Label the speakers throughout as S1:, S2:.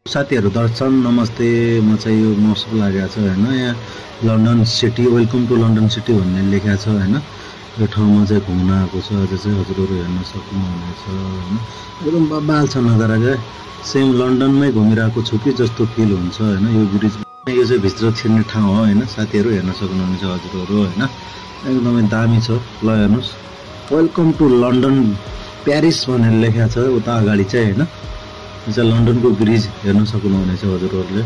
S1: साथीहरु दर्शन नमस्ते। म चाहिँ यो मौसम लागेको छ हैन। यहाँ London city, welcome to London city भन्ने लेखेको छ हैन। यो ठाउँमा चाहिँ घुम्न आएको छ। आज चाहिँ हजुरहरु हेर्न सक्नुहुनेछ हैन। एकदम बबाल छ नजारा के। सेम लन्डनमै घुमिरहेको छु कि जस्तो फिल हुन्छ हैन। यो ब्रिज यो चाहिँ भित्र छिर्ने ठाउँ हो हैन। साथीहरु हेर्न सक्नुहुनेछ हजुरहरु हैन। एकदमै दामी छ। ल हेर्नुस्, वेलकम टु लन्डन प्यारिस भनेर लेखेको छ उता अगाडि चाहिँ हैन। चाहिँ लन्डनको ब्रिज हेर्न सक्नुहुनेछ हजुरहरुले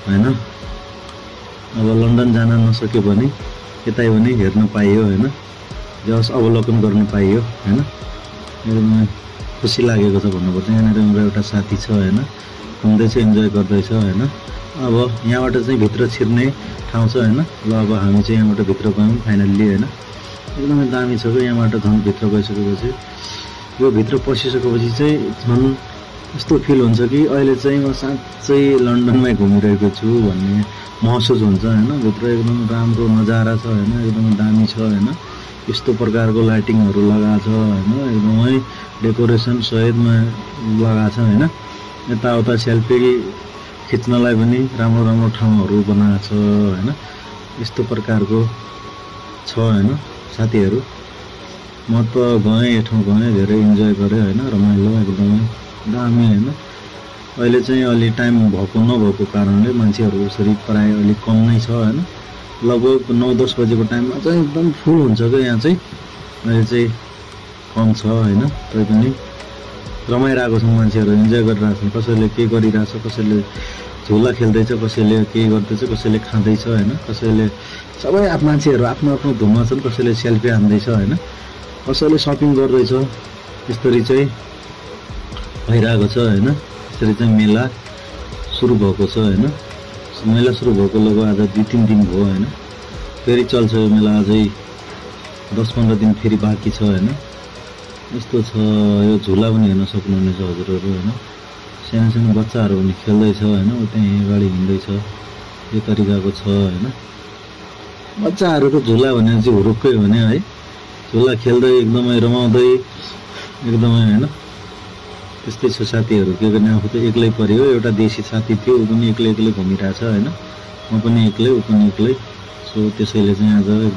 S1: हैन। अब लन्डन जान नसके पनि यतै पनि हेर्न पाइयो हैन। जस अवलोकन गर्न पाइयो हैन। एकदमै खुसी लागेको छ भन्नुपर्छ। यहाँनिर मेरो एउटा साथी छ हैन, घुम्दै छ, इन्जोय गर्दै छ हैन। अब यहाँबाट चाहिँ भित्र छिर्ने ठाउँ छ हैन। ल अब हामी चाहिँ यहाँबाट भित्र गयौँ फाइनल्ली हैन। एकदमै दामी छ के। यहाँबाट झन् भित्र गइसकेपछि, यो भित्र पसिसकेपछि चाहिँ झन् यस्तो फिल हुन्छ कि अहिले चाहिँ म साँच्चै लन्डनमै घुमिरहेको छु भन्ने महसुस हुन्छ हैन। भित्र एकदम राम्रो नजारा छ हैन। एकदम दामी छ हैन। यस्तो प्रकारको लाइटिङहरु लगाएको छ हैन। एकदमै डेकोरेसन सहितमा लगाएको छ हैन। यताउता सेल्फी खिच्नलाई पनि राम्रो राम्रो ठाउँहरु बनाएको छ हैन। यस्तो प्रकारको छ हैन साथीहरु। म त गएँ, यो ठाउँ गएँ, धेरै इन्जोय गरेँ हैन। रमाइलो एकदमै दामी हैन। अहिले चाहिँ अलि टाइम भएको नभएको कारणले मान्छेहरु यसरी प्राय अलि कम नै छ हैन। लगभग 9-10 बजेको टाइममा चाहिँ एकदम फुल हुन्छ के यहाँ चाहिँ। अहिले चाहिँ कम छ हैन। तैपनि रमाइरहेको छ मान्छेहरु, इन्जोय गरिरहेको छ। कसैले के गरिरहेछ, कसैले झुला खेल्दैछ, कसैले के गर्दैछ, कसैले खाँदैछ हैन। कसैले सबै मान्छेहरु आफ्नो आफ्नो धुनमा छन्। कसैले सेल्फी हान्दैछ हैन। कसैले शपिङ गर्दैछ। यसरी चाहिँ भइरहेको छ हैन। यसरी चाहिँ मेला सुरु भएको छ हैन। मेला सुरु भएको लगभग आज 2-3 दिन भयो हैन। फेरि चल्छ यो मेला। अझै 10-15 दिन फेरि बाँकी छ हैन। यस्तो छ। यो झुला पनि हेर्न सक्नुहुनेछ हजुरहरु हैन। सानो सानो बच्चाहरु पनि खेल्दैछ हैन। उतै अगाडि हिँड्दैछ। यो तरिकाको छ हैन। बच्चाहरुको झुला भने चाहिँ हुरुक्कै भने है। झुला खेल्दै एकदमै रमाउँदै एकदमै हैन। त्यस्तै छ साथीहरु। के गर्ने, आफू त एक्लै पर्यो। एउटा देशी साथी थियो, उ पनि एक्लै एक्लै घुमिरहेछ हैन। म पनि एक्लै, उ पनि एक्लै। सो त्यसैले चाहिँ आज